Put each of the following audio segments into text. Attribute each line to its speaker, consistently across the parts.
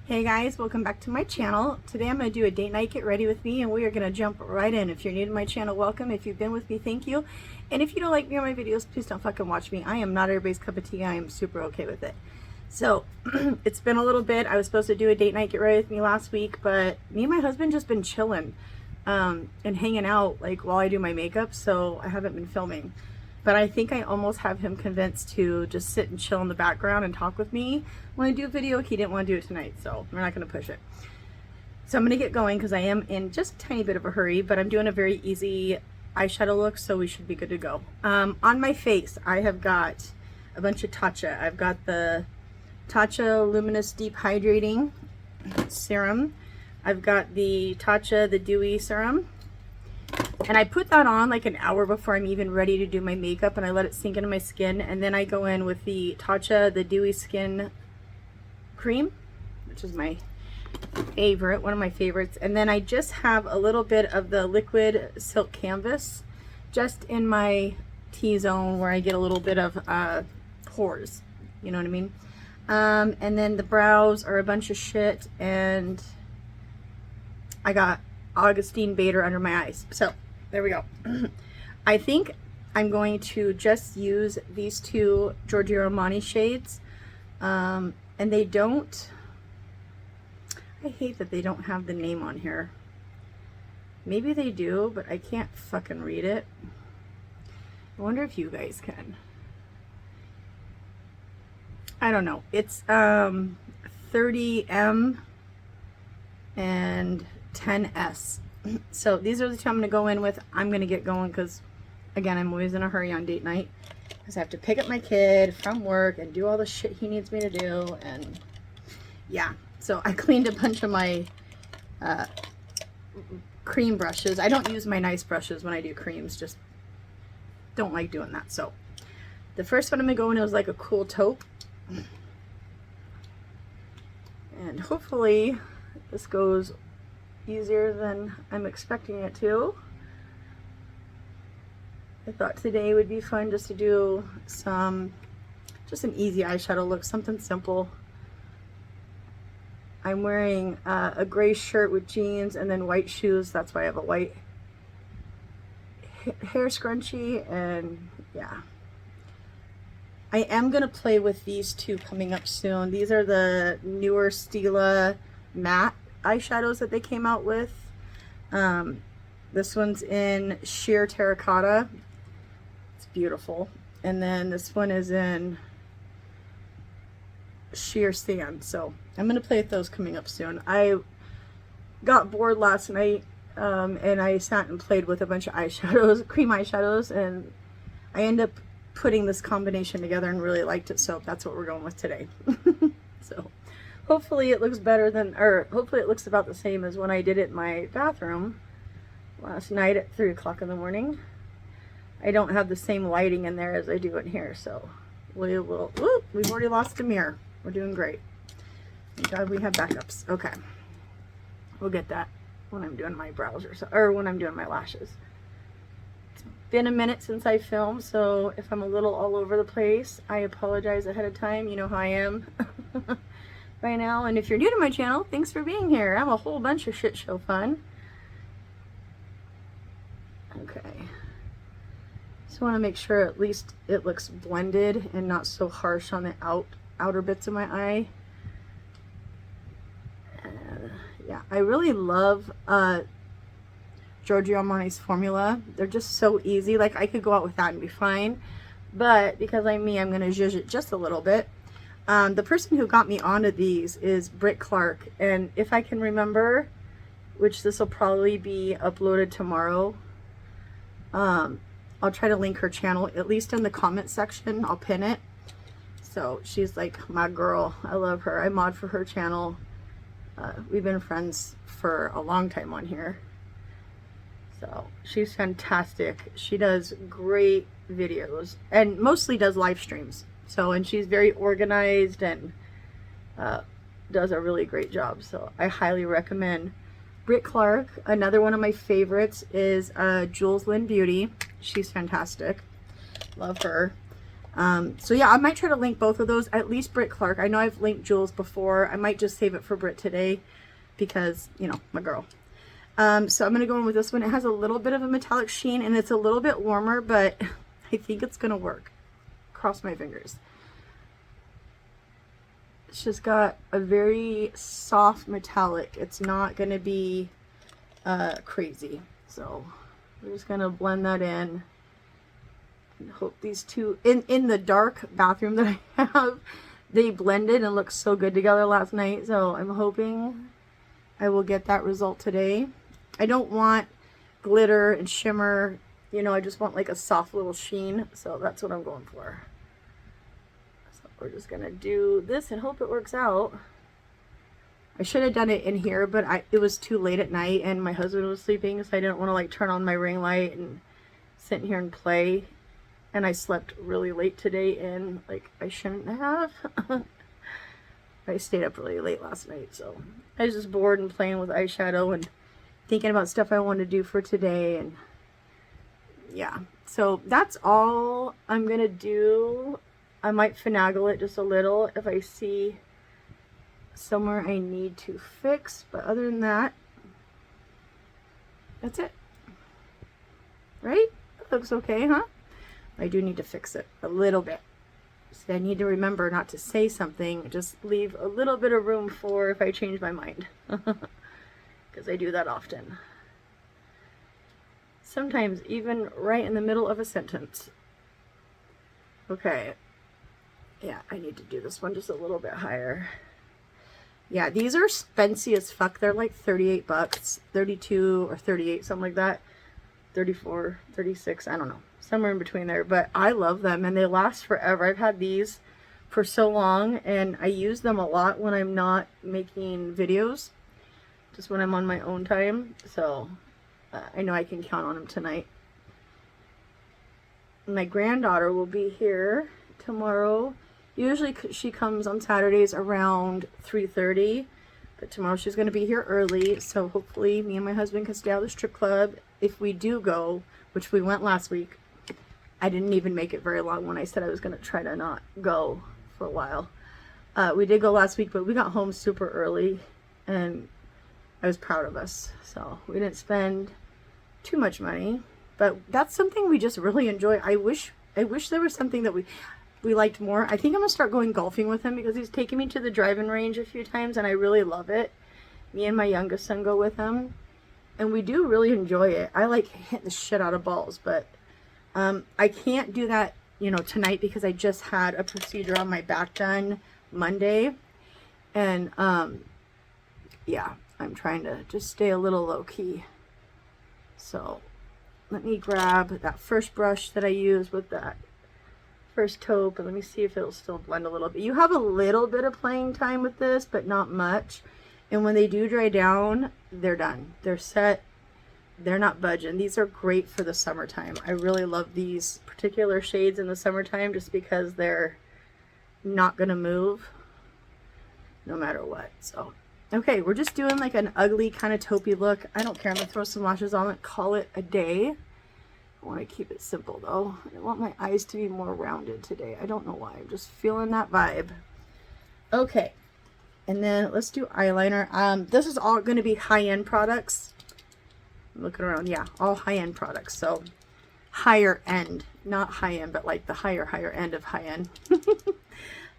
Speaker 1: Hey guys, welcome back to my channel. Today I'm going to do a date night get ready with me, and we are going to jump right in. If you're new to my channel, welcome. If you've been with me, thank you. And if you don't like me or my videos, please don't fucking watch me. I am not everybody's cup of tea. I am super okay with it. So it's been a little bit. I was supposed to do a date night get ready with me last week, but me and my husband just been chilling and hanging out like while I do my makeup, so I haven't been filming. But I think I almost have him convinced to just sit and chill in the background and talk with me when I do a video. He didn't want to do it tonight, so we're not going to push it. So I'm going to get going because I am in just a tiny bit of a hurry, but I'm doing a very easy eyeshadow look, so we should be good to go. On my face, I have got a bunch of Tatcha. I've got the Tatcha Luminous Deep Hydrating Serum. I've got the Tatcha the Dewy Serum. And I put that on like an hour before I'm even ready to do my makeup, and I let it sink into my skin, and then I go in with the Tatcha the Dewy Skin Cream, which is my favorite, one of my favorites. And then I just have a little bit of the Liquid Silk Canvas just in my T-zone where I get a little bit of pores, you know what I mean? And then the brows are a bunch of shit, and I got Augustine Bader under my eyes. So there we go. I think I'm going to just use these two Giorgio Armani shades. And they don't, I hate that they don't have the name on here. Maybe they do, but I can't fucking read it. I wonder if you guys can. I don't know. It's 30M and 10S. So these are the two I'm going to go in with. I'm going to get going because, again, I'm always in a hurry on date night because I have to pick up my kid from work and do all the shit he needs me to do. And yeah, so I cleaned a bunch of my cream brushes. I don't use my nice brushes when I do creams, just don't like doing that. So the first one I'm going to go in is like a cool taupe, and hopefully this goes easier than I'm expecting it to. I thought today would be fun just to do just an easy eyeshadow look, something simple. I'm wearing a gray shirt with jeans and then white shoes. That's why I have a white hair scrunchie, and yeah. I am going to play with these two coming up soon. These are the newer Stila matte eyeshadows that they came out with. This one's in sheer terracotta. It's beautiful. And then this one is in sheer sand. So I'm going to play with those coming up soon. I got bored last night and I sat and played with a bunch of eyeshadows, cream eyeshadows, and I ended up putting this combination together and really liked it. So that's what we're going with today. So hopefully it looks better than, or hopefully it looks about the same as when I did it in my bathroom last night at 3 o'clock in the morning. I don't have the same lighting in there as I do in here, so we will, whoop, we've already lost a mirror. We're doing great. Thank God we have backups. Okay. We'll get that when I'm doing my brows or when I'm doing my lashes. It's been a minute since I filmed, so if I'm a little all over the place, I apologize ahead of time. You know how I am. By now. And if you're new to my channel, thanks for being here. I have a whole bunch of shit show fun. Okay, just want to make sure at least it looks blended and not so harsh on the outer bits of my eye. Yeah, I really love Giorgio Armani's formula. They're just so easy. Like, I could go out with that and be fine, but because I'm me, I'm going to zhuzh it just a little bit. The person who got me onto these is Britt Clark, and if I can remember, which this will probably be uploaded tomorrow, I'll try to link her channel, at least in the comment section. I'll pin it. So she's like my girl. I love her. I mod for her channel. We've been friends for a long time on here. So she's fantastic. She does great videos and mostly does live streams. So, and she's very organized and does a really great job. So I highly recommend Britt Clark. Another one of my favorites is Jules Lynn Beauty. She's fantastic. Love her. So yeah, I might try to link both of those, at least Britt Clark. I know I've linked Jules before. I might just save it for Britt today because, you know, my girl. So I'm going to go in with this one. It has a little bit of a metallic sheen and it's a little bit warmer, but I think it's going to work. Cross my fingers. It's just got a very soft metallic. It's not going to be crazy. So we're just going to blend that in. And hope these two, in the dark bathroom that I have, they blended and looked so good together last night. So I'm hoping I will get that result today. I don't want glitter and shimmer, you know, I just want like a soft little sheen. So that's what I'm going for. So we're just gonna do this and hope it works out. I should have done it in here, but it was too late at night and my husband was sleeping, so I didn't want to like turn on my ring light and sit here and play. And I slept really late today and like I shouldn't have. I stayed up really late last night, so I was just bored and playing with eyeshadow and thinking about stuff I wanted to do for today. And yeah, so that's all I'm gonna do. I might finagle it just a little if I see somewhere I need to fix, but other than that, that's it. Right? That looks okay, huh? I do need to fix it a little bit. So I need to remember not to say something, just leave a little bit of room for if I change my mind. Because I do that often. Sometimes even right in the middle of a sentence. Okay. Yeah, I need to do this one just a little bit higher. Yeah, these are spency as fuck. They're like 38 bucks, 32 or 38, something like that. 34, 36, I don't know. Somewhere in between there, but I love them and they last forever. I've had these for so long and I use them a lot when I'm not making videos, just when I'm on my own time. So I know I can count on them tonight. My granddaughter will be here tomorrow. Usually she comes on Saturdays around 3:30, but tomorrow she's going to be here early, so hopefully me and my husband can stay out of the strip club. If we do go, which we went last week, I didn't even make it very long when I said I was going to try to not go for a while. We did go last week, but we got home super early and I was proud of us. So we didn't spend too much money, but that's something we just really enjoy. I wish there was something that we liked more. I think I'm going to start going golfing with him because he's taken me to the driving range a few times and I really love it. Me and my youngest son go with him and we do really enjoy it. I like hit the shit out of balls, but I can't do that, you know, tonight because I just had a procedure on my back done Monday. And, yeah, I'm trying to just stay a little low key. So let me grab that first brush that I used with that first taupe and let me see if it'll still blend a little bit. You have a little bit of playing time with this, but not much. And when they do dry down, they're done. They're set. They're not budging. These are great for the summertime. I really love these particular shades in the summertime just because they're not going to move no matter what. So, okay, we're just doing like an ugly kind of taupey look. I don't care. I'm going to throw some lashes on it, call it a day. I want to keep it simple though. I want my eyes to be more rounded today. I don't know why. I'm just feeling that vibe. Okay. And then let's do eyeliner. This is all going to be high-end products. I'm looking around. Yeah, all high-end products. So higher end, not high-end, but like the higher end of high-end.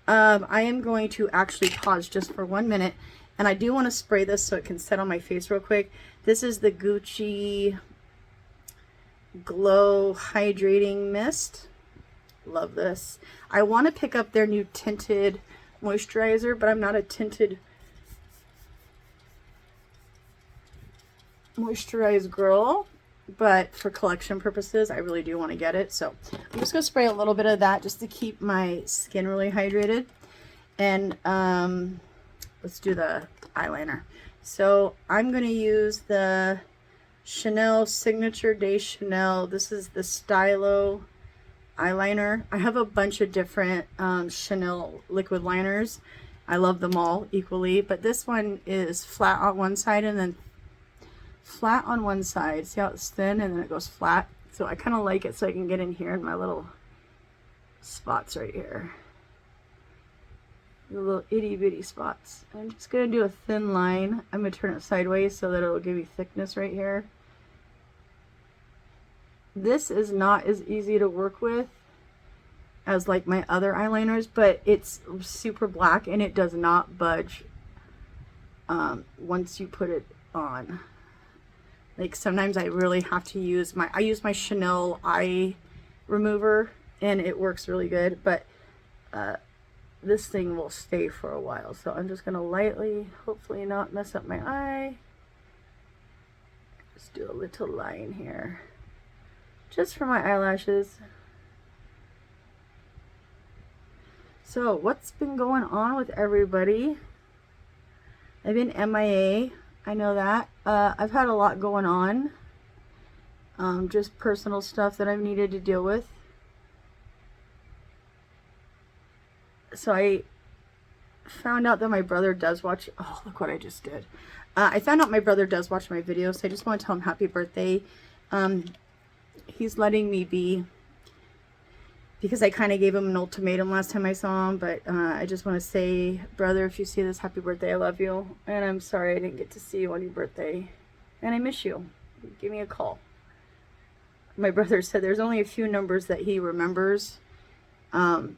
Speaker 1: I am going to actually pause just for 1 minute. And I do want to spray this so it can set on my face real quick. This is the Gucci Glow Hydrating Mist. Love this. I want to pick up their new tinted moisturizer, but I'm not a tinted moisturized girl, but for collection purposes I really do want to get it. So I'm just going to spray a little bit of that just to keep my skin really hydrated. And let's do the eyeliner. So I'm going to use the Chanel Signature de Chanel. This is the Stylo eyeliner. I have a bunch of different Chanel liquid liners. I love them all equally, but this one is flat on one side and then flat on one side. See how it's thin and then it goes flat? So I kind of like it so I can get in here in my little spots right here. The little itty bitty spots. I'm just going to do a thin line. I'm going to turn it sideways so that it'll give you thickness right here. This is not as easy to work with as like my other eyeliners, but it's super black and it does not budge once you put it on. Like sometimes I really have to use I use my Chanel eye remover and it works really good, but this thing will stay for a while. So I'm just gonna lightly, hopefully not mess up my eye. Just do a little line here, just for my eyelashes. So what's been going on with everybody? I've been MIA, I know that. I've had a lot going on. Just personal stuff that I've needed to deal with. So I found out that my brother does watch, oh, look what I just did. I found out my brother does watch my videos, so I just want to tell him happy birthday. He's letting me be, because I kind of gave him an ultimatum last time I saw him, but I just want to say, brother, if you see this, happy birthday, I love you, and I'm sorry I didn't get to see you on your birthday, and I miss you. Give me a call. My brother said there's only a few numbers that he remembers, and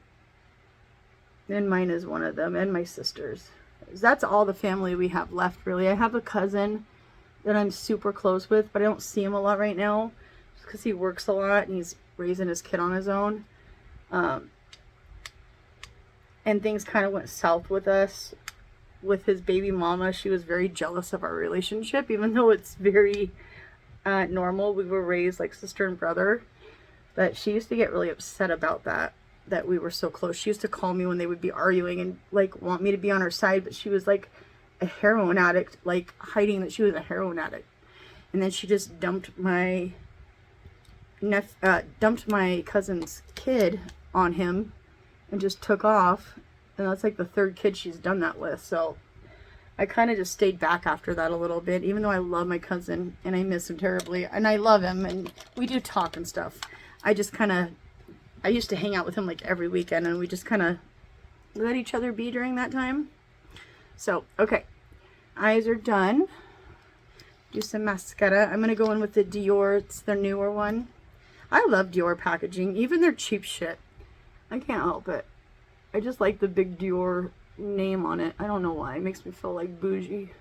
Speaker 1: mine is one of them, and my sister's. That's all the family we have left, really. I have a cousin that I'm super close with, but I don't see him a lot right now because he works a lot and he's raising his kid on his own. And things kind of went south with us. With his baby mama, she was very jealous of our relationship, even though it's very normal. We were raised like sister and brother, but she used to get really upset about that we were so close. She used to call me when they would be arguing and like want me to be on her side, but she was like a heroin addict, like hiding that she was a heroin addict. And then she just dumped my cousin's kid on him and just took off. And that's like the third kid she's done that with. So I kind of just stayed back after that a little bit, even though I love my cousin and I miss him terribly, and I love him and we do talk and stuff. I used to hang out with him like every weekend, and we just kind of let each other be during that time. So, okay. Eyes are done. Do some mascara. I'm going to go in with the Dior. It's their newer one. I love Dior packaging, even their cheap shit. I can't help it. I just like the big Dior name on it. I don't know why. It makes me feel like bougie.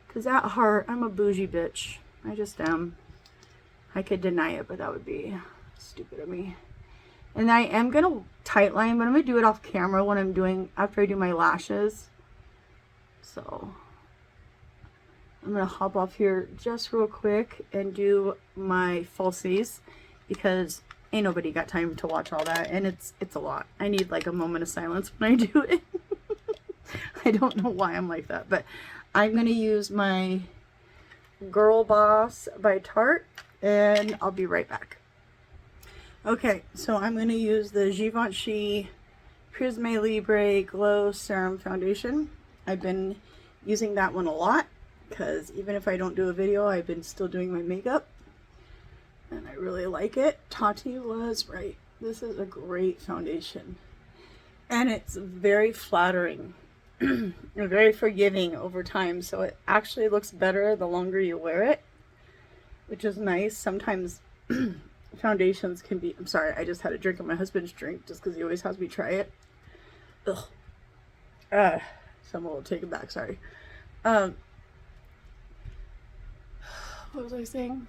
Speaker 1: Because at heart, I'm a bougie bitch. I just am. I could deny it, but that would be stupid of me. And I am going to tight line, but I'm going to do it off camera after I do my lashes. So I'm going to hop off here just real quick and do my falsies, because ain't nobody got time to watch all that, and it's a lot. I need like a moment of silence when I do it. I don't know why I'm like that, but I'm going to use my Girl Boss by Tarte, and I'll be right back. Okay, so I'm going to use the Givenchy Prisme Libre Glow Serum Foundation. I've been using that one a lot, because even if I don't do a video, I've been still doing my makeup, and I really like it. Tati was right. This is a great foundation, and it's very flattering and very forgiving over time, so it actually looks better the longer you wear it, which is nice. Sometimes foundations can be, I'm sorry, I just had a drink of my husband's drink just because he always has me try it. Ugh. So I'm a little taken back, sorry. What was I saying?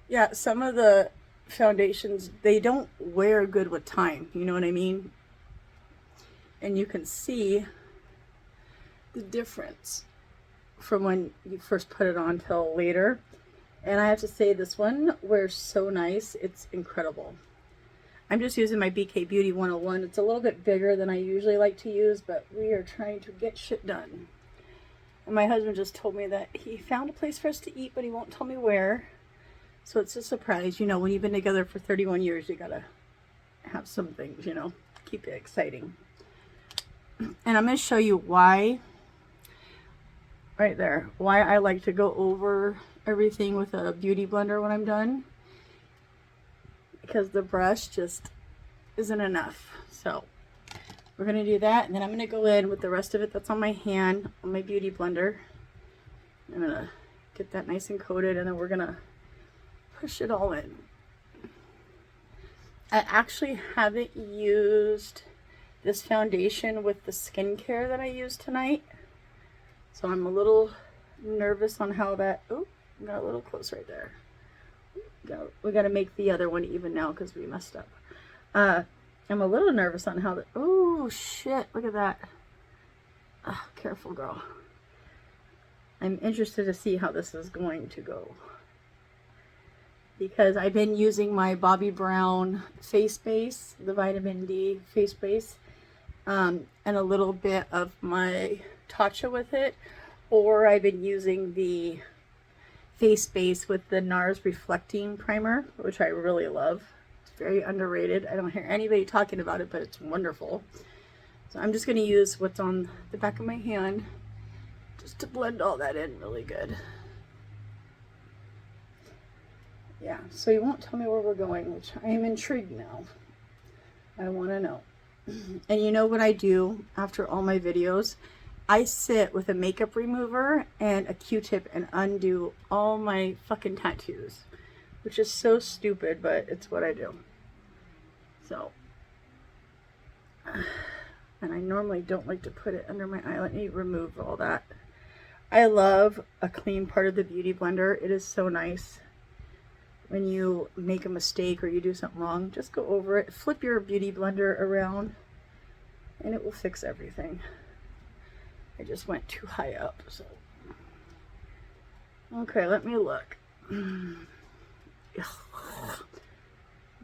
Speaker 1: Yeah, some of the foundations, they don't wear good with time, you know what I mean? And you can see the difference from when you first put it on till later. And I have to say, this one wears so nice. It's incredible. I'm just using my BK Beauty 101. It's a little bit bigger than I usually like to use, but we are trying to get shit done. And my husband just told me that he found a place for us to eat, but he won't tell me where. So it's a surprise. You know, when you've been together for 31 years, you gotta have some things, you know, keep it exciting. And I'm going to show you why, right there, why I like to go over everything with a beauty blender when I'm done. because the brush just isn't enough. So we're going to do that, and then I'm going to go in with the rest of it that's on my hand on my beauty blender. I'm going to get that nice and coated, and then we're going to push it all in. I actually haven't used this foundation with the skincare that I used tonight, so I'm a little nervous on how that, oh, got a little close right there. We got to make the other one even now because we messed up. I'm a little nervous on how the, oh shit, look at that. Oh, careful girl. I'm interested to see how this is going to go, because I've been using my Bobbi Brown face base, the vitamin D face base, and a little bit of my Tatcha with it, or I've been using the face base with the NARS reflecting primer, which I really love. It's very underrated. I don't hear anybody talking about it, but it's wonderful. So I'm just going to use what's on the back of my hand just to blend all that in really good. Yeah, so you won't tell me where we're going, which I am intrigued now. I want to know. And you know what I do after all my videos? I sit with a makeup remover and a Q-tip and undo all my fucking tattoos, which is so stupid, but it's what I do. So, and I normally don't like to put it under my eye. Let me remove all that. I love a clean part of the beauty blender. It is so nice. When you make a mistake or you do something wrong, just go over it, flip your beauty blender around, and it will fix everything. I just went too high up, so. Okay, let me look.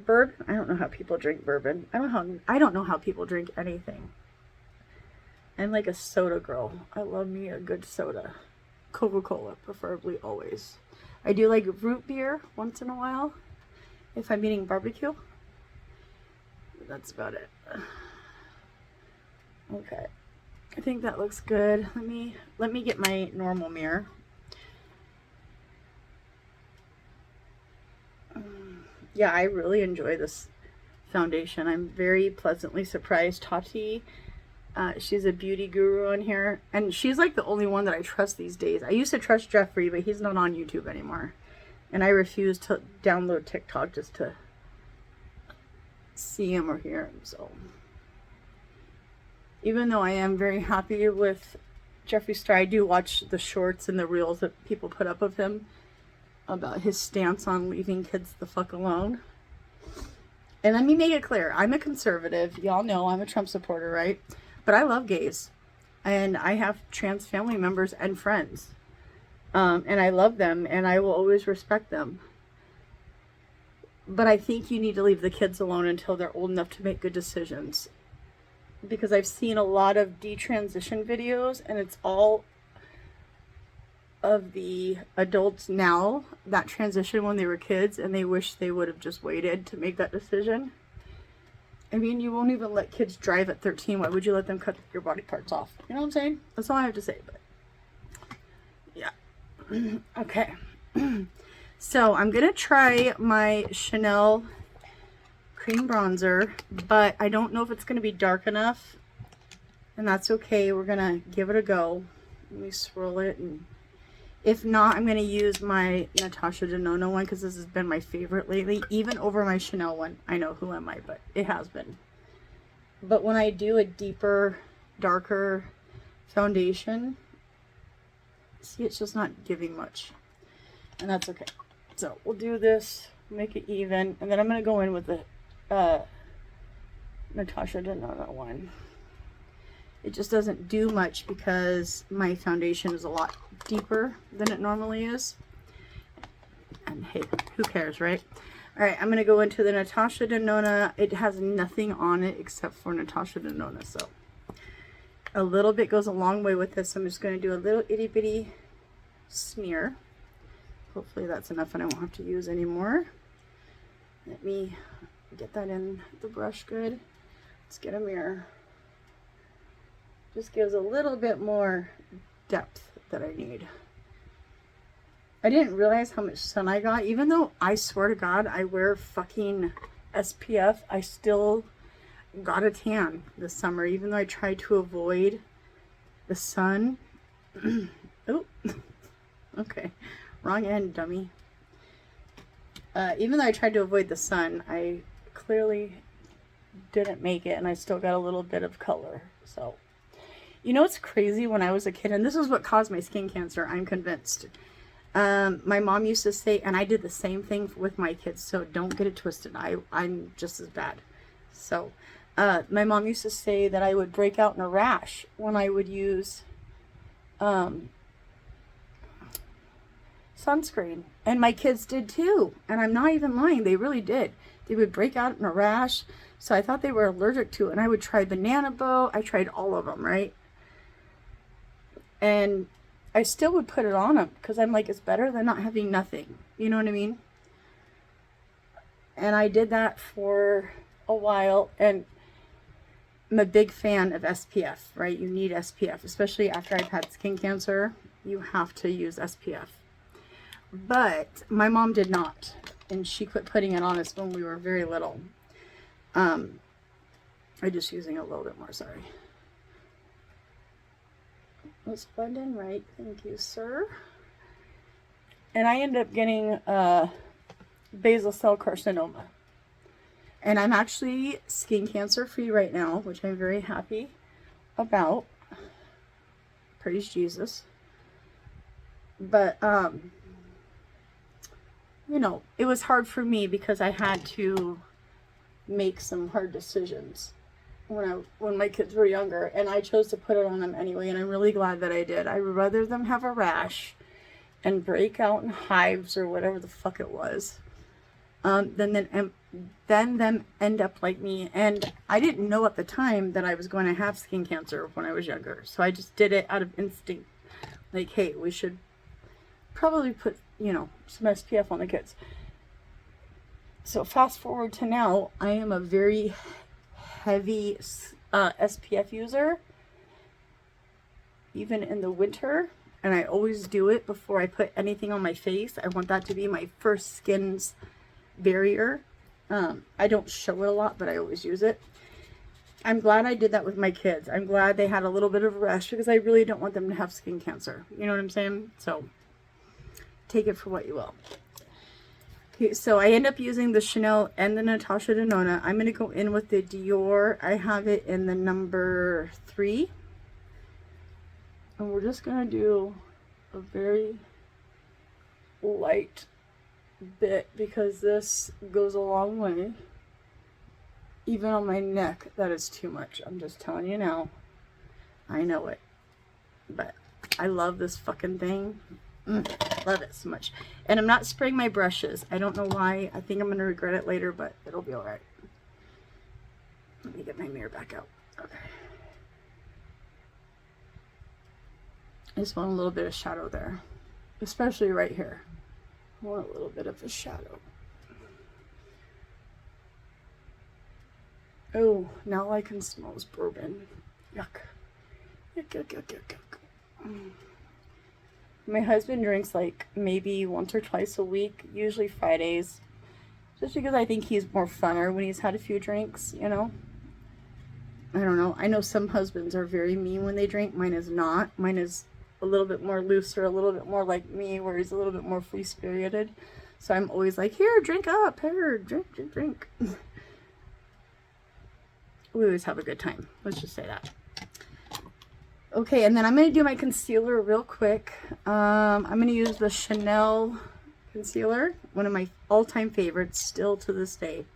Speaker 1: Bourbon? I don't know how people drink bourbon. I don't know how people drink anything. I'm like a soda girl. I love me a good soda. Coca-Cola, preferably always. I do like root beer once in a while if I'm eating barbecue. That's about it. Okay. I think that looks good. Let me get my normal mirror. Yeah, I really enjoy this foundation. I'm very pleasantly surprised. Tati, she's a beauty guru on here, and she's like the only one that I trust these days. I used to trust Jeffrey, but he's not on YouTube anymore, and I refuse to download TikTok just to see him or hear him. So even though I am very happy with Jeffree Star, I do watch the shorts and the reels that people put up of him about his stance on leaving kids the fuck alone. And let me make it clear, I'm a conservative. Y'all know I'm a Trump supporter, right? But I love gays. And I have trans family members and friends. And I love them, and I will always respect them. But I think you need to leave the kids alone until they're old enough to make good decisions. Because I've seen a lot of detransition videos, and it's all of the adults now that transition when they were kids, and they wish they would have just waited to make that decision. I mean, you won't even let kids drive at 13. Why would you let them cut your body parts off? You know what I'm saying? That's all I have to say. But yeah. Okay. So I'm gonna try my Chanel cream bronzer, but I don't know if it's gonna be dark enough, and that's okay. We're gonna give it a go. Let me swirl it, and if not, I'm gonna use my Natasha Denona one, because this has been my favorite lately, even over my Chanel one. I know, who am I, but it has been. But when I do a deeper, darker foundation, see, it's just not giving much, and that's okay. So we'll do this, make it even, and then I'm gonna go in with the Natasha Denona one. It just doesn't do much because my foundation is a lot deeper than it normally is. And hey, who cares, right? All right, I'm going to go into the Natasha Denona. It has nothing on it except for Natasha Denona. So a little bit goes a long way with this. I'm just going to do a little itty bitty smear. Hopefully that's enough and I won't have to use any more. Let me get that in the brush good. Let's get a mirror. Just gives a little bit more depth that I need. I didn't realize how much sun I got, even though I swear to God I wear fucking SPF, I still got a tan this summer, even though I tried to avoid the sun. Oh, okay, wrong end, dummy. Even though I tried to avoid the sun, I clearly didn't make it, and I still got a little bit of color. So, you know what's crazy? When I was a kid, and this is what caused my skin cancer, I'm convinced. My mom used to say, and I did the same thing with my kids, so don't get it twisted. I'm just as bad. So, my mom used to say that I would break out in a rash when I would use sunscreen, and my kids did too, and I'm not even lying, they really did. They would break out in a rash, so I thought they were allergic to it, and I would try banana boat, I tried all of them, right? And I still would put it on them, because I'm like, it's better than not having nothing, you know what I mean? And I did that for a while, and I'm a big fan of SPF, right? You need SPF, especially after I've had skin cancer, you have to use SPF. But my mom did not, and she quit putting it on us when we were very little. I'm just using a little bit more, sorry. Let's blend in right, thank you, sir. And I ended up getting basal cell carcinoma. And I'm actually skin cancer free right now, which I'm very happy about. Praise Jesus. But, you know, it was hard for me because I had to make some hard decisions when my kids were younger, and I chose to put it on them anyway, and I'm really glad that I did. I would rather them have a rash and break out in hives or whatever the fuck it was, than them end up like me. And I didn't know at the time that I was going to have skin cancer when I was younger, so I just did it out of instinct. Like, hey, we should probably put, you know, some SPF on the kids. So fast forward to now, I am a very heavy SPF user, even in the winter, and I always do it before I put anything on my face. I want that to be my first skin's barrier. I don't show it a lot, but I always use it. I'm glad I did that with my kids. I'm glad they had a little bit of a rash, because I really don't want them to have skin cancer. You know what I'm saying? So take it for what you will. Okay, so I end up using the Chanel and the Natasha Denona. I'm going to go in with the Dior. I have it in the number 3. And we're just going to do a very light bit, because this goes a long way. Even on my neck, that is too much. I'm just telling you now. I know it. But I love this fucking thing. Love it so much. And I'm not spraying my brushes. I don't know why. I think I'm going to regret it later, but it'll be alright. Let me get my mirror back out. Okay. I just want a little bit of shadow there. Especially right here. I want a little bit of a shadow. Oh, now all I can smell is bourbon. Yuck. Yuck, yuck, yuck, yuck, yuck. My husband drinks like maybe once or twice a week, usually Fridays, just because I think he's more funner when he's had a few drinks, you know? I don't know. I know some husbands are very mean when they drink. Mine is not. Mine is a little bit more looser, a little bit more like me, where he's a little bit more free-spirited. So I'm always like, here, drink up, here, drink, drink, drink. We always have a good time. Let's just say that. Okay, and then I'm going to do my concealer real quick. I'm going to use the Chanel concealer, one of my all-time favorites, still to this day.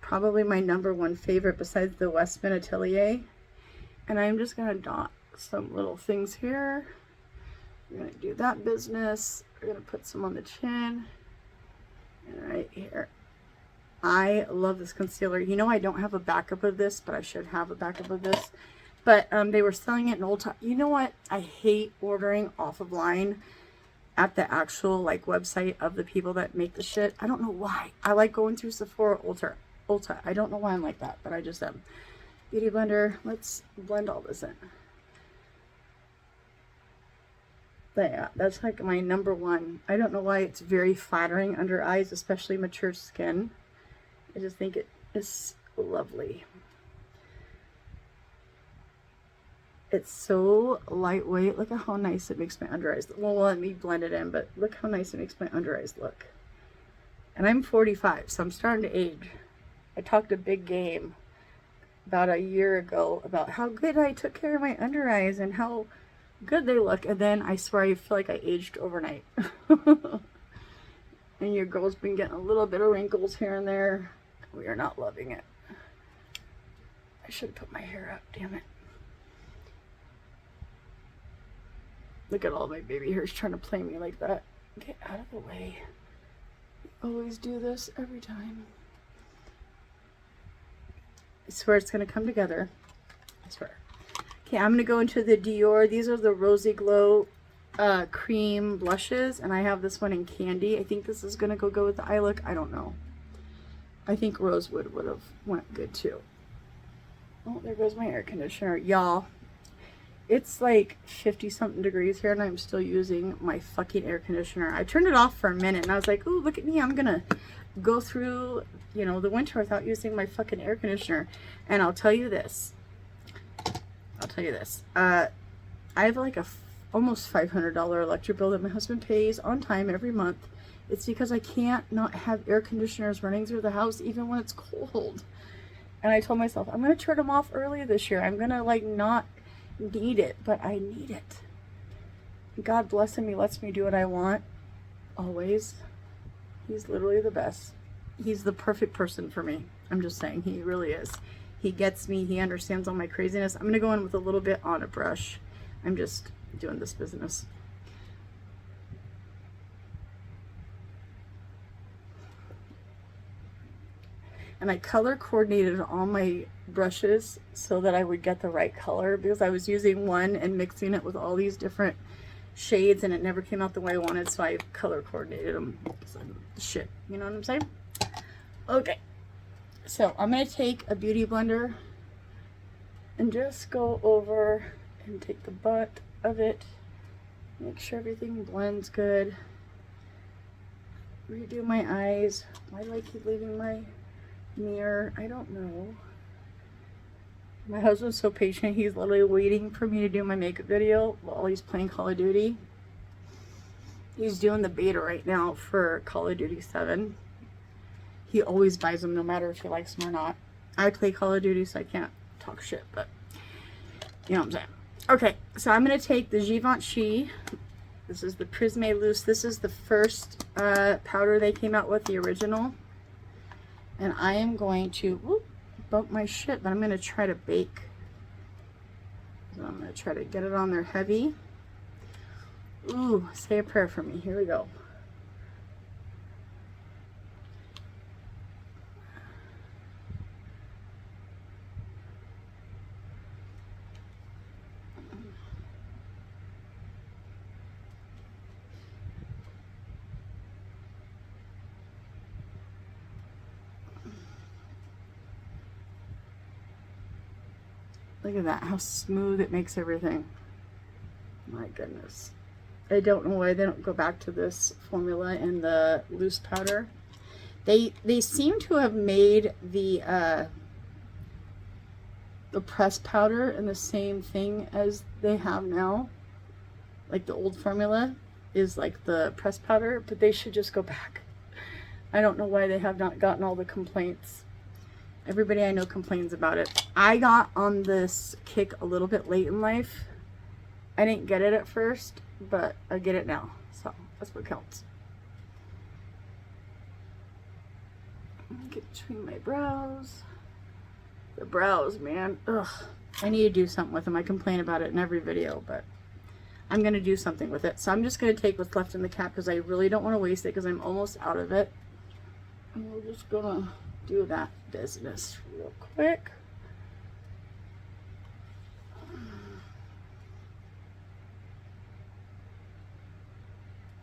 Speaker 1: Probably my #1 favorite besides the Westman Atelier. And I'm just going to dot some little things here. We're going to do that business. We're going to put some on the chin. And right here. I love this concealer. You know, I don't have a backup of this, but I should have a backup of this. But they were selling it in Ulta. You know what? I hate ordering off of line at the actual like website of the people that make the shit. I don't know why. I like going through Sephora, Ulta. I don't know why I'm like that, but I just am. Beauty blender. Let's blend all this in. But yeah, that's like my #1. I don't know why it's very flattering under eyes, especially mature skin. I just think it is lovely. It's so lightweight. Look at how nice it makes my under eyes. Well, let me blend it in, but look how nice it makes my under eyes look. And I'm 45, so I'm starting to age. I talked a big game about a year ago about how good I took care of my under eyes and how good they look. And then I swear I feel like I aged overnight. And your girl's been getting a little bit of wrinkles here and there. We are not loving it. I should put my hair up, damn it. Look at all my baby hairs trying to play me like that. Get out of the way. Always do this every time. I swear it's going to come together. I swear. Okay, I'm going to go into the Dior. These are the Rosy Glow cream blushes. And I have this one in candy. I think this is going to go with the eye look. I don't know. I think rosewood would have went good too. Oh, there goes my air conditioner. Y'all. It's like 50 something degrees here and I'm still using my fucking air conditioner. I turned it off for a minute and I was like, ooh, look at me. I'm gonna go through, you know, the winter without using my fucking air conditioner. And I'll tell you this. I have like a almost $500 electric bill that my husband pays on time every month. It's because I can't not have air conditioners running through the house even when it's cold. And I told myself, I'm gonna turn them off early this year. I'm gonna like not need it, but I need it. God bless him, he lets me do what I want always. He's literally the best. He's the perfect person for me. I'm just saying, he really is. He gets me, he understands all my craziness. I'm gonna go in with a little bit on a brush. I'm just doing this business. And I color coordinated all my brushes so that I would get the right color, because I was using one and mixing it with all these different shades and it never came out the way I wanted, so I color coordinated them. So shit, you know what I'm saying? Okay, so I'm going to take a beauty blender and just go over and take the butt of it, make sure everything blends good, redo my eyes. Why do I keep leaving my mirror? I don't know. My husband's so patient. He's literally waiting for me to do my makeup video while he's playing Call of Duty. He's doing the beta right now for Call of Duty 7. He always buys them no matter if he likes them or not. I play Call of Duty so I can't talk shit, but you know what I'm saying. Okay, so I'm going to take the Givenchy. This is the Prisme Loose. This is the first powder they came out with, the original. And I am going to bump my shit, but I'm going to try to bake. So I'm going to try to get it on there heavy. Ooh, say a prayer for me. Here we go. Look at that, how smooth it makes everything. My goodness. I don't know why they don't go back to this formula in the loose powder. They seem to have made the pressed powder in the same thing as they have now. Like the old formula is like the pressed powder, but they should just go back. I don't know why they have not gotten all the complaints. Everybody I know complains about it. I got on this kick a little bit late in life. I didn't get it at first, but I get it now. So that's what counts. Get between my brows. The brows, man. Ugh. I need to do something with them. I complain about it in every video, but I'm going to do something with it. So I'm just going to take what's left in the cap because I really don't want to waste it because I'm almost out of it. And we're just going to do that business real quick.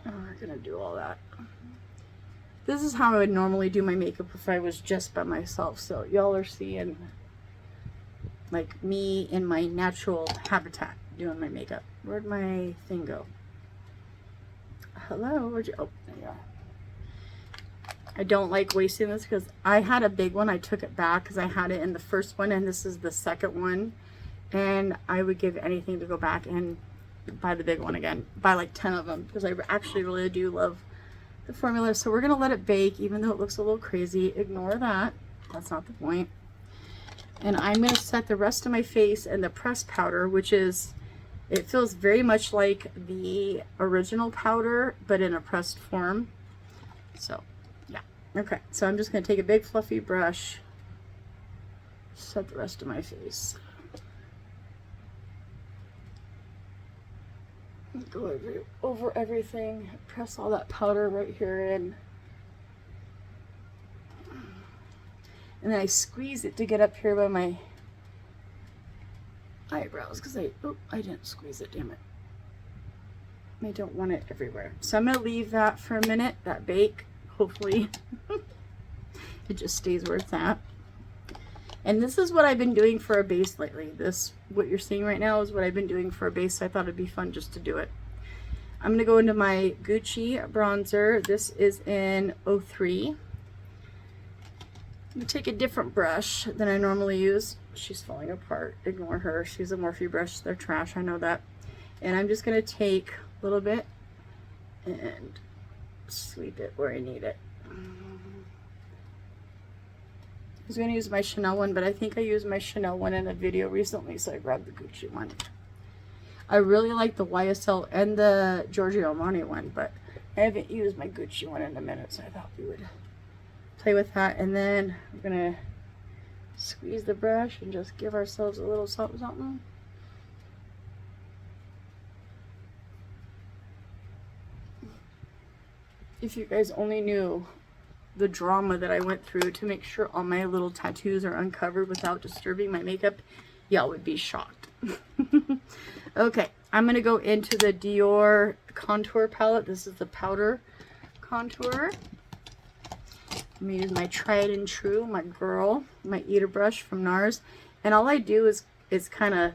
Speaker 1: And we're gonna do all that. This is how I would normally do my makeup if I was just by myself. So y'all are seeing like me in my natural habitat doing my makeup. Where'd my thing go? Hello, where'd you? Oh, there you are. I don't like wasting this because I had a big one. I took it back because I had it in the first one, and this is the second one. And I would give anything to go back and buy the big one again. Buy like 10 of them because I actually really do love the formula. So we're going to let it bake, even though it looks a little crazy. Ignore that. That's not the point. And I'm going to set the rest of my face in the pressed powder, which is, it feels very much like the original powder, but in a pressed form. So, yeah. Okay, so I'm just going to take a big fluffy brush, set the rest of my face. Go over everything, press all that powder right here in. And then I squeeze it to get up here by my eyebrows because I didn't squeeze it, damn it. I don't want it everywhere. So I'm going to leave that for a minute, that bake. Hopefully it just stays where it's at. And this is what I've been doing for a base lately. This, what you're seeing right now, is what I've been doing for a base. So I thought it'd be fun just to do it. I'm going to go into my Gucci bronzer. This is in 03. I'm going to take a different brush than I normally use. She's falling apart. Ignore her. She's a Morphe brush. They're trash. I know that. And I'm just going to take a little bit and sweep it where I need it. I was going to use my Chanel one, but I think I used my Chanel one in a video recently, so I grabbed the Gucci one. I really like the YSL and the Giorgio Armani one, but I haven't used my Gucci one in a minute, so I thought we would play with that. And then I'm going to squeeze the brush and just give ourselves a little something. If you guys only knew the drama that I went through to make sure all my little tattoos are uncovered without disturbing my makeup, y'all would be shocked. Okay, I'm going to go into the Dior contour palette. This is the powder contour. I'm going to use my tried and true, my girl, my Eater brush from NARS. And all I do is kind of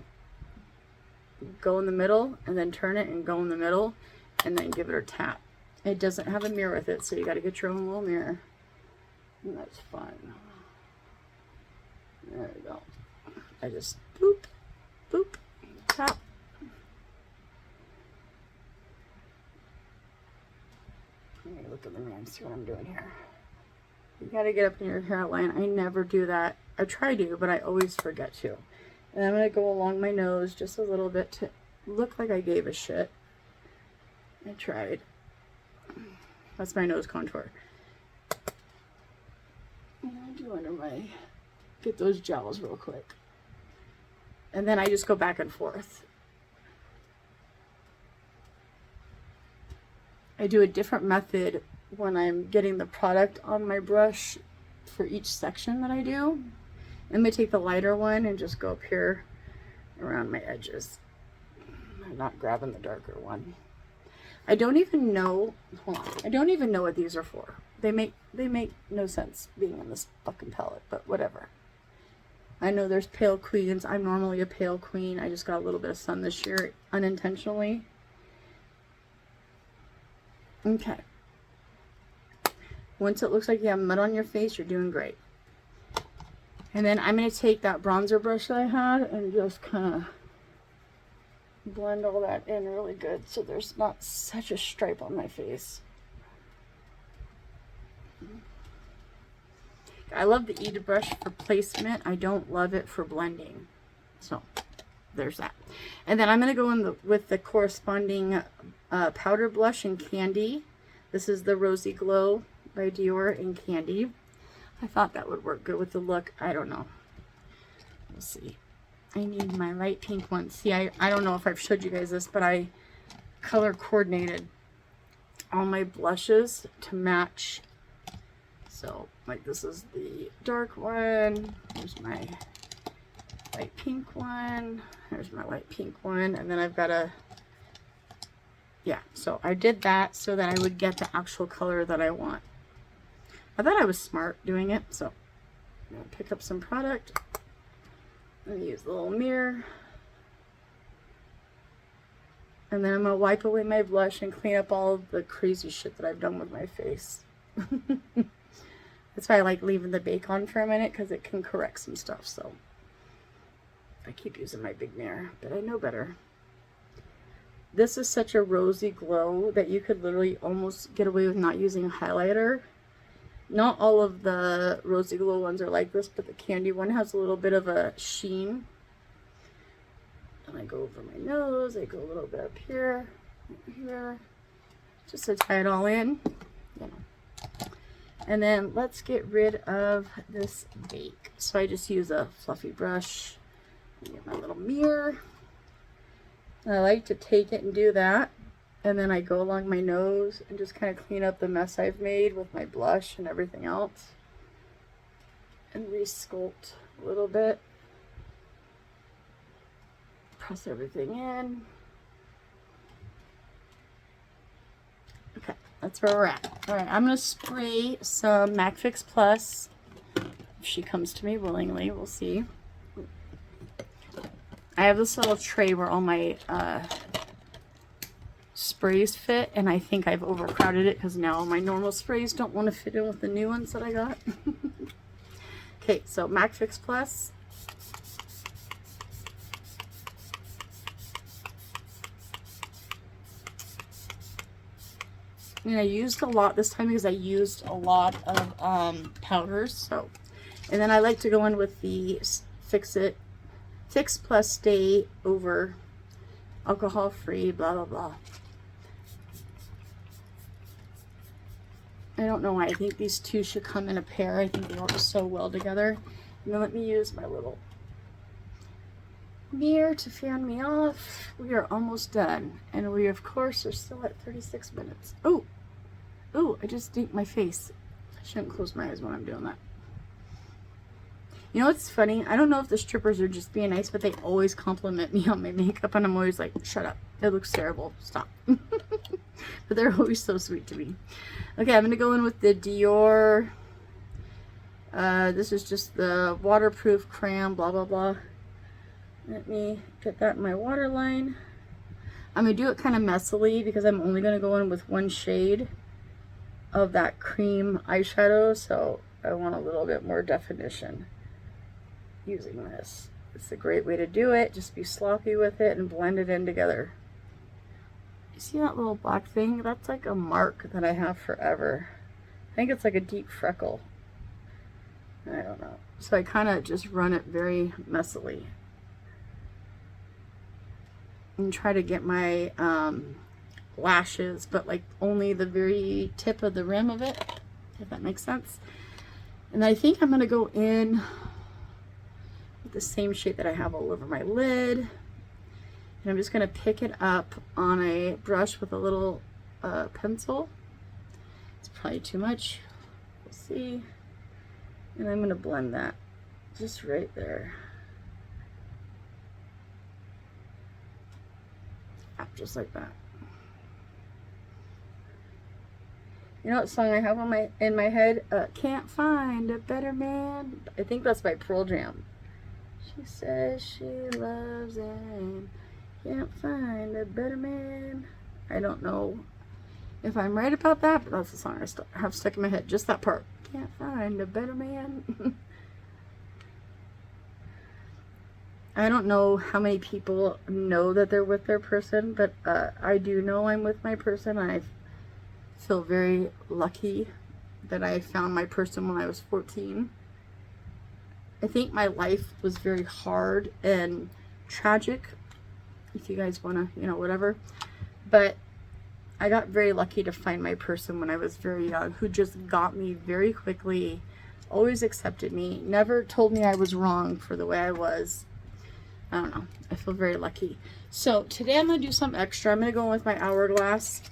Speaker 1: go in the middle and then turn it and go in the middle and then give it a tap. It doesn't have a mirror with it, so you got to get your own little mirror. And that's fun. There we go. I just boop, boop, tap. Let me look in the mirror and see what I'm doing here. You got to get up in your hairline. I never do that. I try to, but I always forget to. And I'm going to go along my nose just a little bit to look like I gave a shit. I tried. That's my nose contour. And I do under my, get those gels real quick. And then I just go back and forth. I do a different method when I'm getting the product on my brush for each section that I do. I'm going to take the lighter one and just go up here around my edges. I'm not grabbing the darker one. I don't even know, hold on, I don't even know what these are for. They make no sense being in this fucking palette, but whatever. I know there's pale queens. I'm normally a pale queen. I just got a little bit of sun this year unintentionally. Okay. Once it looks like you have mud on your face, you're doing great. And then I'm going to take that bronzer brush that I had and just kind of blend all that in really good so there's not such a stripe on my face. I love the Eater brush for placement. I don't love it for blending. So there's that. And then I'm going to go in with the corresponding powder blush in Candy. This is the Rosy Glow by Dior in Candy. I thought that would work good with the look. I don't know. We'll see. I need my light pink one. See, I don't know if I've showed you guys this, but I color coordinated all my blushes to match. So, like, this is the dark one. There's my light pink one. There's my light pink one. And then I've got a, yeah, so I did that so that I would get the actual color that I want. I thought I was smart doing it, so I'm going to pick up some product and use the little mirror. And then I'm going to wipe away my blush and clean up all of the crazy shit that I've done with my face. That's why I like leaving the bake on for a minute, because it can correct some stuff. So I keep using my big mirror, but I know better. This is such a rosy glow that you could literally almost get away with not using a highlighter. Not all of the rosy glow ones are like this, but the candy one has a little bit of a sheen. And I go over my nose, I go a little bit up here, here, just to tie it all in, you know. And then let's get rid of this bake. So I just use a fluffy brush, get my little mirror. And I like to take it and do that. And then I go along my nose and just kind of clean up the mess I've made with my blush and everything else. And re-sculpt a little bit. Press everything in. Okay, that's where we're at. All right, I'm going to spray some MAC Fix Plus. If she comes to me willingly, we'll see. I have this little tray where all my sprays fit, and I think I've overcrowded it because now my normal sprays don't want to fit in with the new ones that I got. Okay, so MAC Fix Plus. And I used a lot this time because I used a lot of powders. So, and then I like to go in with the Fix Plus Stay Over alcohol free, blah blah blah. I don't know why. I think these two should come in a pair. I think they work so well together. And then let me use my little mirror to fan me off. We are almost done, and we of course are still at 36 minutes. Oh, I just dinked my face. I shouldn't close my eyes when I'm doing that. You know what's funny? I don't know if the strippers are just being nice, but they always compliment me on my makeup, and I'm always like, shut up, it looks terrible, stop. But they're always so sweet to me. Okay, I'm gonna go in with the Dior. This is just the waterproof crayon, blah blah blah. Let me get that in my waterline. I'm going to do it kind of messily because I'm only going to go in with one shade of that cream eyeshadow, so I want a little bit more definition using this. It's a great way to do it. Just be sloppy with it and blend it in together. You see that little black thing? That's like a mark that I have forever. I think it's like a deep freckle. I don't know. So I kind of just run it very messily. And try to get my lashes, but like only the very tip of the rim of it, if that makes sense. And I think I'm going to go in with the same shade that I have all over my lid. And I'm just going to pick it up on a brush with a little pencil. It's probably too much. We'll see. And I'm going to blend that just right there. Just like that. You know what song I have on in my head? Can't find a better man. I think that's by Pearl Jam. She says she loves him. Can't find a better man. I don't know if I'm right about that, but that's the song I have stuck in my head. Just that part. Can't find a better man. I don't know how many people know that they're with their person, but I do know I'm with my person. I feel very lucky that I found my person when I was 14. I think my life was very hard and tragic, if you guys want to, you know, whatever. But I got very lucky to find my person when I was very young, who just got me very quickly, always accepted me, never told me I was wrong for the way I was. I don't know. I feel very lucky. So today I'm going to do something extra. I'm going to go in with my hourglass.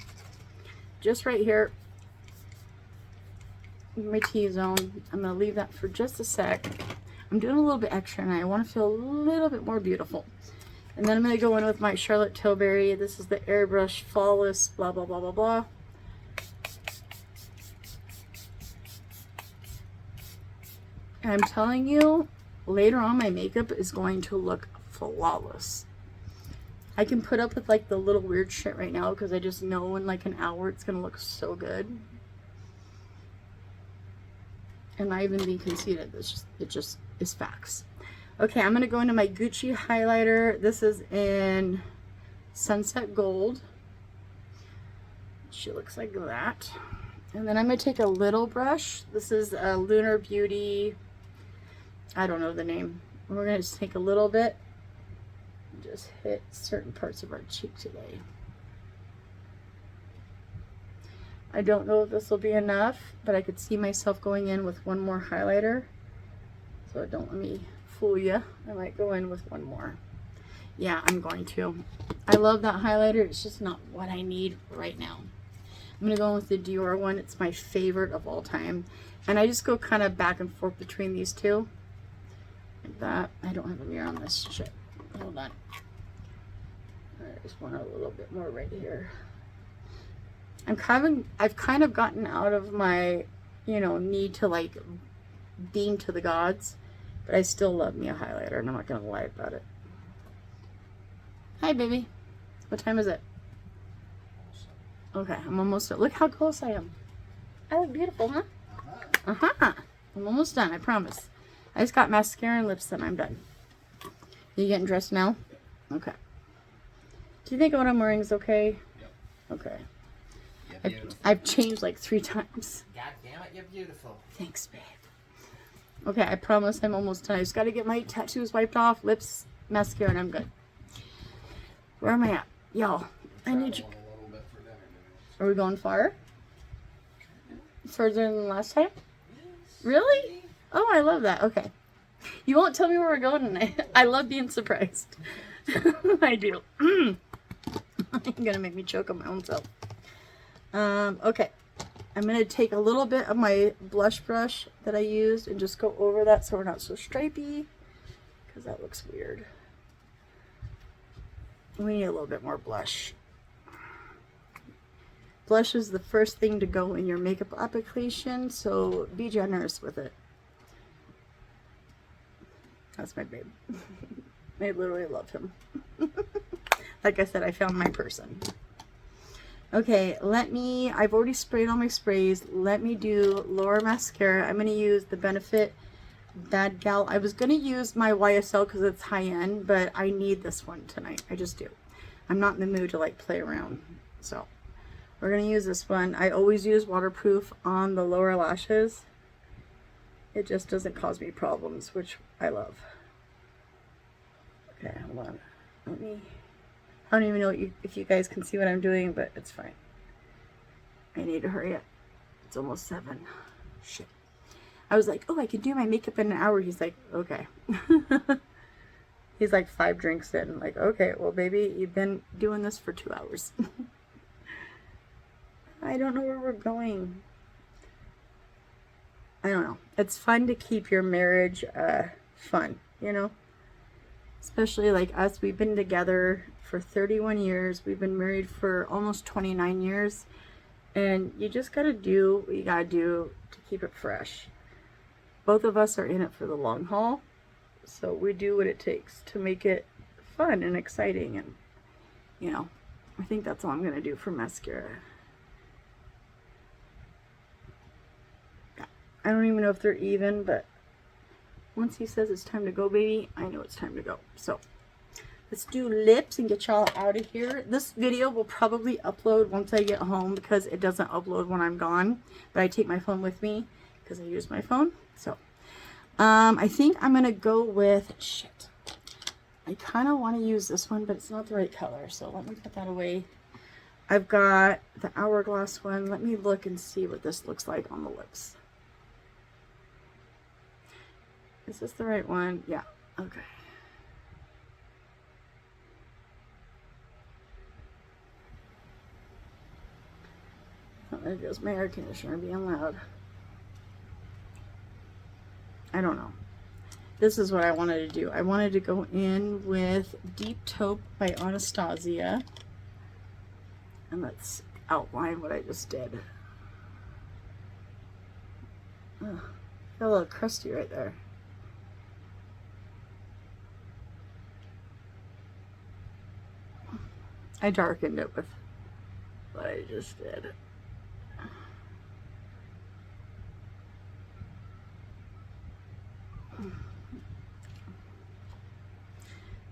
Speaker 1: Just right here. In my T-zone. I'm going to leave that for just a sec. I'm doing a little bit extra and I want to feel a little bit more beautiful. And then I'm going to go in with my Charlotte Tilbury. This is the Airbrush Flawless blah blah blah blah blah. And I'm telling you, later on my makeup is going to look flawless. I can put up with like the little weird shit right now because I just know in like an hour it's gonna look so good. and not even being conceited. It just is facts. Okay, I'm gonna go into my Gucci highlighter. This is in Sunset Gold. She looks like that. And then I'm gonna take a little brush. This is a Lunar Beauty, I don't know the name. We're gonna just take a little bit and just hit certain parts of our cheek today. I don't know if this will be enough, but I could see myself going in with one more highlighter. So don't let me fool you. I might go in with one more. Yeah, I'm going to. I love that highlighter. It's just not what I need right now. I'm going to go in with the Dior one. It's my favorite of all time. And I just go kind of back and forth between these two. Like that. I don't have a mirror on this shit. Hold on. I just want a little bit more right here. I've kind of gotten out of my, you know, need to like beam to the gods, but I still love me a highlighter, and I'm not gonna lie about it. Hi, baby. What time is it? Okay, I'm almost done. Look how close I am. I look beautiful, huh? Uh-huh. I'm almost done, I promise. I just got mascara and lips, and I'm done. You getting dressed now? Okay. Do you think what I'm wearing is okay?
Speaker 2: Yep.
Speaker 1: Okay. I've changed like 3 times.
Speaker 2: God damn it, you're beautiful.
Speaker 1: Thanks, babe. Okay, I promise I'm almost done. I just got to get my tattoos wiped off, lips, mascara, and I'm good. Where am I at? Y'all, I need you. Are we going far? Further than last time? Really? Oh, I love that. Okay. You won't tell me where we're going tonight. I love being surprised. I do. You're going to make me choke on my own self. Okay, I'm going to take a little bit of my blush brush that I used and just go over that so we're not so stripey, because that looks weird. We need a little bit more blush. Blush is the first thing to go in your makeup application, so be generous with it. That's my babe. I literally love him. Like I said, I found my person. Okay, I've already sprayed all my sprays. Let me do lower mascara. I'm going to use the Benefit Bad Gal. I was going to use my YSL because it's high end, but I need this one tonight. I just do. I'm not in the mood to like play around. So we're going to use this one. I always use waterproof on the lower lashes. It just doesn't cause me problems, which I love. Okay, hold on. I don't even know if you guys can see what I'm doing, but it's fine. I need to hurry up. It's almost 7. Shit. I was like, oh, I can do my makeup in an hour. He's like, okay. He's like 5 drinks in. Like, okay, well, baby, you've been doing this for 2 hours. I don't know where we're going. I don't know. It's fun to keep your marriage fun, you know? Especially like us, we've been together for 31 years. We've been married for almost 29 years. And you just got to do what you got to do to keep it fresh. Both of us are in it for the long haul. So we do what it takes to make it fun and exciting. And, you know, I think that's all I'm going to do for mascara. I don't even know if they're even, but once he says it's time to go, baby, I know it's time to go. So let's do lips and get y'all out of here. This video will probably upload once I get home because it doesn't upload when I'm gone. But I take my phone with me because I use my phone. So I think I'm going to go with, shit. I kind of want to use this one, but it's not the right color. So let me put that away. I've got the Hourglass one. Let me look and see what this looks like on the lips. Is this the right one? Yeah. Okay. Oh, there goes my air conditioner being loud. I don't know. This is what I wanted to do. I wanted to go in with Deep Taupe by Anastasia. And let's outline what I just did. Ugh, feel a little crusty right there. I darkened it with what I just did.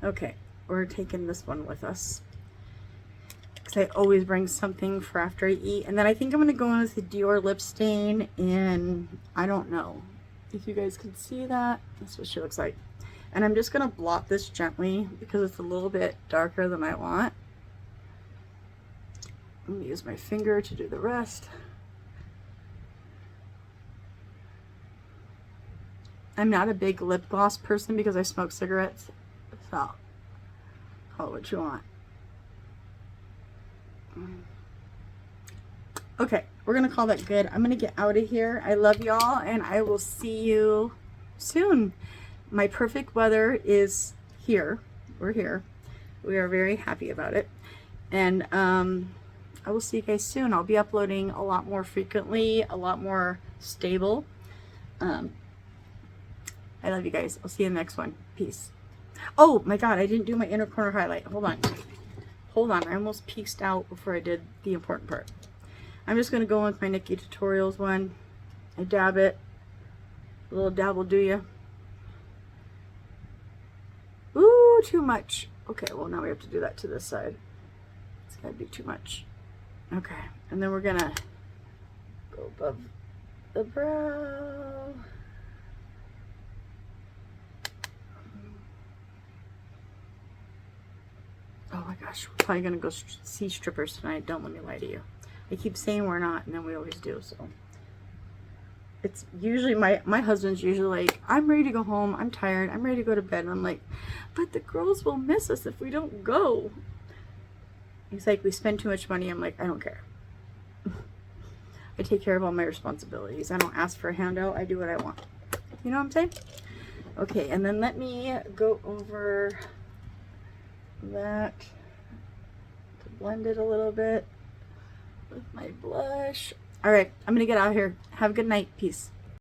Speaker 1: Okay, we're taking this one with us, because I always bring something for after I eat. And then I think I'm going to go in with the Dior lip stain, and I don't know if you guys can see that. That's what she looks like. And I'm just going to blot this gently because it's a little bit darker than I want. I'm going to use my finger to do the rest. I'm not a big lip gloss person because I smoke cigarettes, so call it what you want. Okay, we're gonna call that good. I'm gonna get out of here. I love y'all, and I will see you soon. My perfect weather is here. We're here. We are very happy about it. And I will see you guys soon. I'll be uploading a lot more frequently, a lot more stable. I love you guys. I'll see you in the next one. Peace. Oh my God, I didn't do my inner corner highlight. Hold on. Hold on. I almost peeked out before I did the important part. I'm just going to go in with my Nikki Tutorials one. I dab it. A little dab will do ya. Ooh, too much. Okay, well now we have to do that to this side. It's gotta be too much. Okay, and then we're gonna go above the brow. Oh my gosh, we're probably gonna go see strippers tonight. Don't let me lie to you. I keep saying we're not, and then we always do, so. It's usually, my husband's usually like, I'm ready to go home, I'm tired, I'm ready to go to bed. And I'm like, but the girls will miss us if we don't go. He's like, we spend too much money. I'm like, I don't care. I take care of all my responsibilities. I don't ask for a handout. I do what I want. You know what I'm saying? Okay, and then let me go over that to blend it a little bit with my blush. All right, I'm gonna get out of here. Have a good night. Peace.